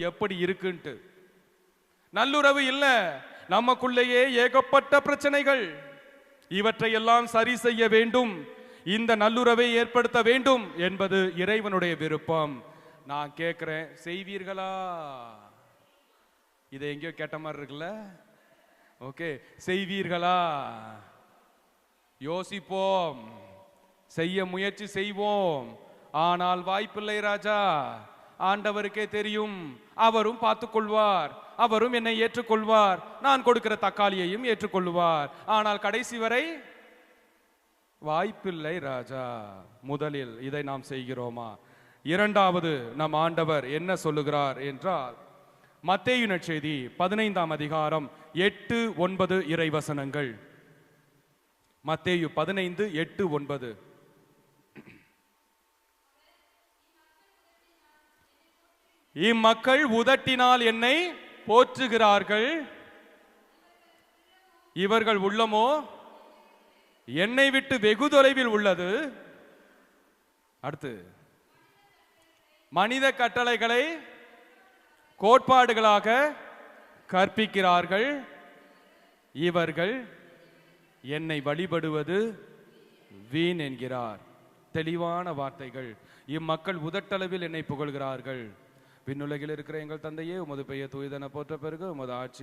எப்படி இருக்குன்ட்டு. நல்லுறவு இல்ல, நமக்குள்ளேயே ஏகப்பட்ட பிரச்சனைகள். இவற்றையெல்லாம் சரி செய்ய வேண்டும், இந்த நல்லுறவை ஏற்படுத்த வேண்டும் என்பது இறைவனுடைய விருப்பம். நான் கேட்கிறேன், செய்வீர்களா? இதை எங்கேயோ கேட்ட மாதிரி இருக்குல்ல? ஓகே, செய்வீர்களா? யோசிப்போம், செய்ய முயற்சி செய்வோம். ஆனால் வாய்ப்பில்லை ராஜா. ஆண்டவருக்கே தெரியும், அவரும் பார்த்துக் கொள்வார், அவரும் என்னை ஏற்றுக்கொள்வார், நான் கொடுக்கிற தக்காளியையும் ஏற்றுக்கொள்வார். ஆனால் கடைசி வரை வாய்ப்பில்லை ராஜா. முதலில் இதை நாம் செய்கிறோமா? இரண்டாவது, நம் ஆண்டவர் என்ன சொல்லுகிறார் என்றால், மத்தேயு நற்செய்தி 15ஆம் அதிகாரம் 8, 9 இறைவசனங்கள். மத்தேயு 15, 8, 9. இம்மக்கள் உதட்டினால் என்னை போற்றுகிறார்கள், இவர்கள் உள்ளமோ என்னை விட்டு வெகு தொலைவில் உள்ளது. அடுத்து, மனித கட்டளைகளை கோட்பாடுகளாக கற்பிக்கிறார்கள், இவர்கள் என்னை வழிபடுவது வீண் என்கிறார். தெளிவான வார்த்தைகள். இம்மக்கள் உதட்டளவில் என்னை புகழ்கிறார்கள். விண்ணுலகில் இருக்கிற எங்கள் தந்தையே, உமது பெயர் தூயதென போற்ற பெருக, உமது ஆட்சி